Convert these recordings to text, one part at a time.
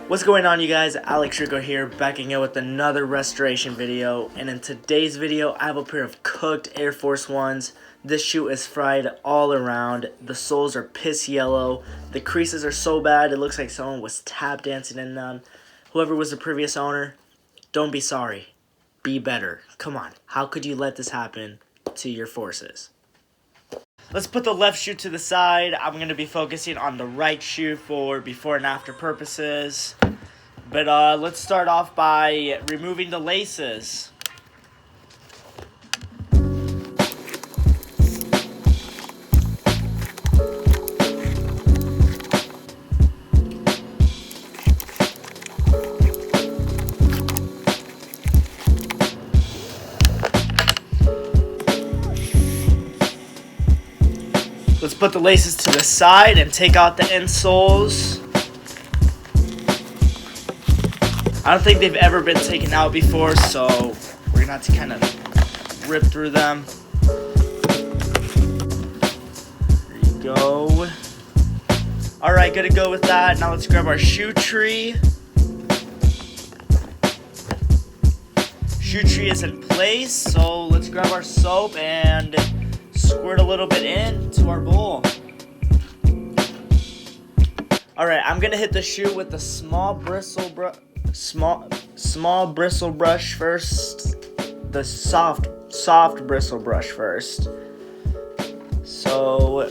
What's going on, you guys? Alex Rico here, backing out with another restoration video. And in today's video, I have a pair of cooked Air Force Ones. This shoe is fried all around. The soles are piss yellow. The creases are so bad, it looks like someone was tap dancing in them. Whoever was the previous owner, don't be sorry. Be better. Come on, how could you let this happen to your forces? Let's put the left shoe to the side. I'm going to be focusing on the right shoe for before and after purposes. But let's start off by removing the laces. Let's put the laces to the side and take out the insoles. I don't think they've ever been taken out before, so we're going to have to kind of rip through them. There you go. Alright, good to go with that. Now let's grab our shoe tree. Shoe tree is in place, so let's grab our soap and squirt a little bit into our bowl. Alright, I'm gonna hit the shoe with the small bristle brush first. The soft bristle brush first. So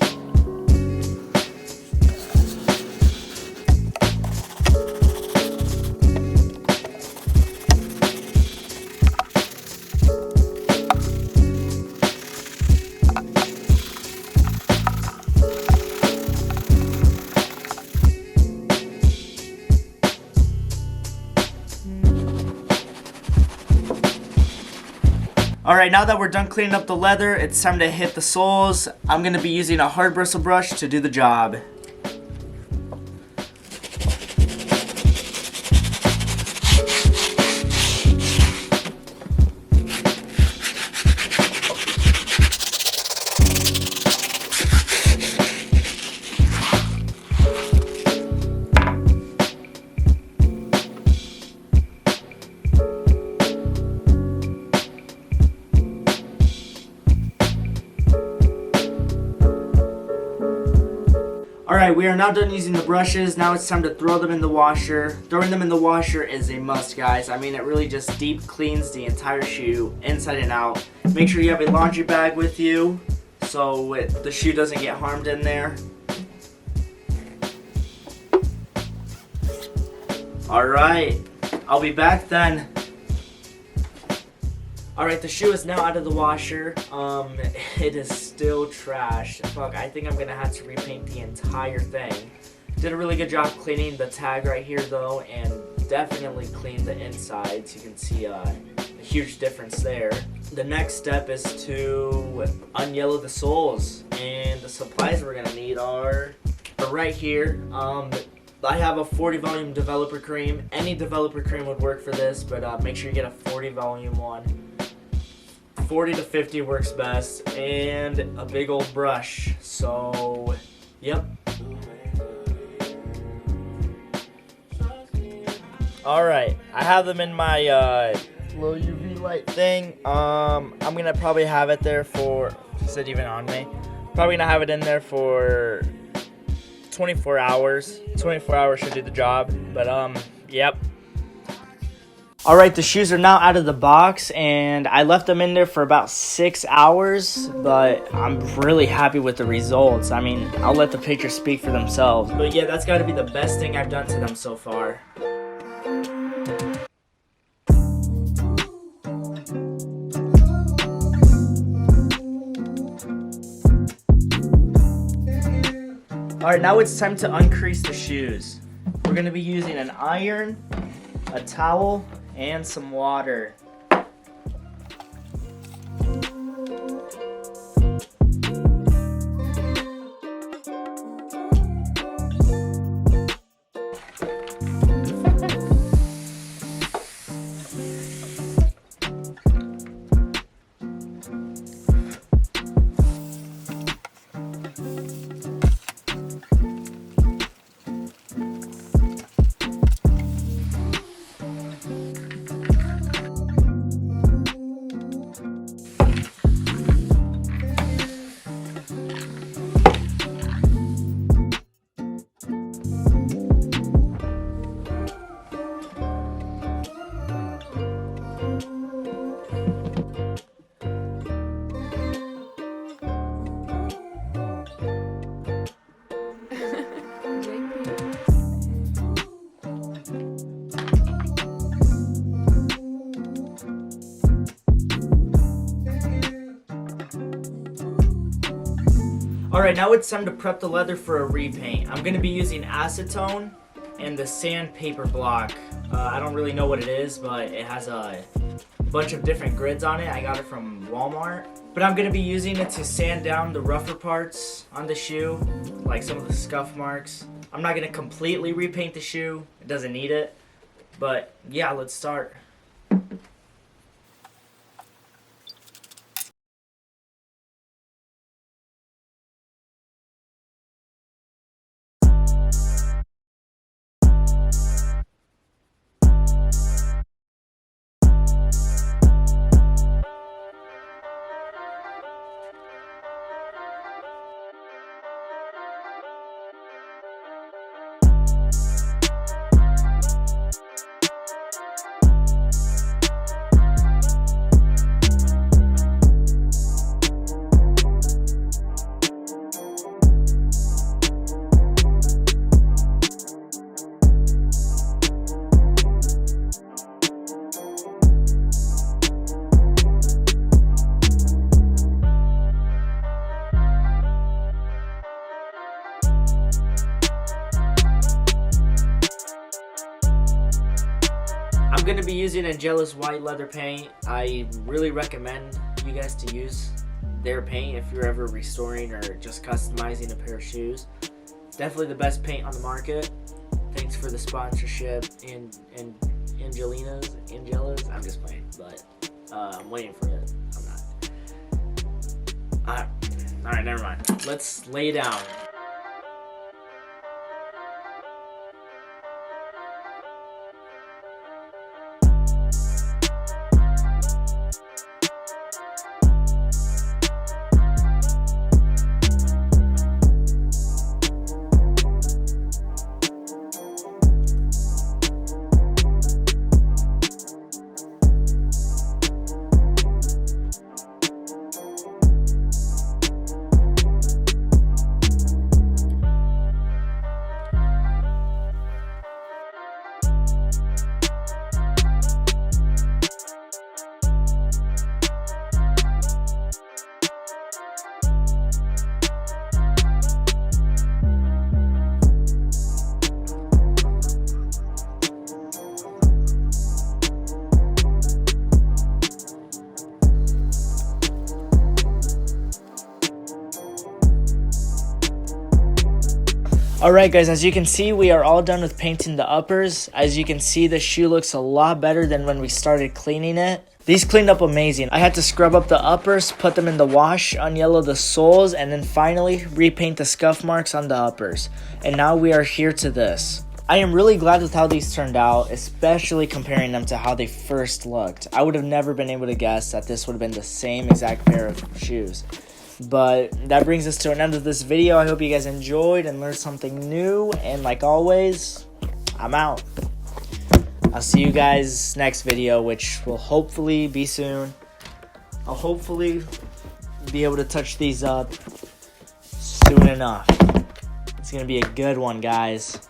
alright, now that we're done cleaning up the leather, it's time to hit the soles. I'm going to be using a hard bristle brush to do the job. Alright, we are now done using the brushes. Now it's time to throw them in the washer. Throwing them in the washer is a must, guys. I mean, it really just deep cleans the entire shoe inside and out. Make sure you have a laundry bag with you so the shoe doesn't get harmed in there. Alright, I'll be back then. Alright, the shoe is now out of the washer. It is still trash. Fuck, I think I'm gonna have to repaint the entire thing. Did a really good job cleaning the tag right here though, and definitely cleaned the insides. You can see a huge difference there. The next step is to unyellow the soles, and the supplies we're gonna need are right here. I have a 40 volume developer cream. Any developer cream would work for this, but make sure you get a 40 volume one. 40 to 50 works best, and a big old brush. So, yep. Alright, I have them in my little UV light thing. I'm gonna probably have it there for, is it even on me? Probably gonna have it in there for 24 hours. 24 hours should do the job, but yep. Alright, the shoes are now out of the box, and I left them in there for about 6 hours, but I'm really happy with the results. I mean, I'll let the pictures speak for themselves. But yeah, that's gotta be the best thing I've done to them so far. Alright, now it's time to uncrease the shoes. We're gonna be using an iron, a towel, and some water. Alright, now it's time to prep the leather for a repaint. I'm going to be using acetone and the sandpaper block. I don't really know what it is, but it has a bunch of different grids on it. I got it from Walmart. But I'm going to be using it to sand down the rougher parts on the shoe, like some of the scuff marks. I'm not going to completely repaint the shoe. It doesn't need it. But yeah, let's start. I'm going to be using Angela's white leather paint. I really recommend you guys to use their paint if you're ever restoring or just customizing a pair of shoes. Definitely the best paint on the market. Thanks for the sponsorship and Angela's. I'm just playing, but I'm waiting for it. I'm not. Alright, never mind. Let's lay down. Alright guys, as you can see, we are all done with painting the uppers. As you can see, the shoe looks a lot better than when we started cleaning it. These cleaned up amazing. I had to scrub up the uppers, put them in the wash, unyellow the soles, and then finally repaint the scuff marks on the uppers. And now we are here to this. I am really glad with how these turned out, especially comparing them to how they first looked. I would have never been able to guess that this would have been the same exact pair of shoes. But that brings us to an end of this video. I hope you guys enjoyed and learned something new. And like always, I'm out. I'll see you guys next video, which will hopefully be soon. I'll hopefully be able to touch these up soon enough. It's going to be a good one, guys.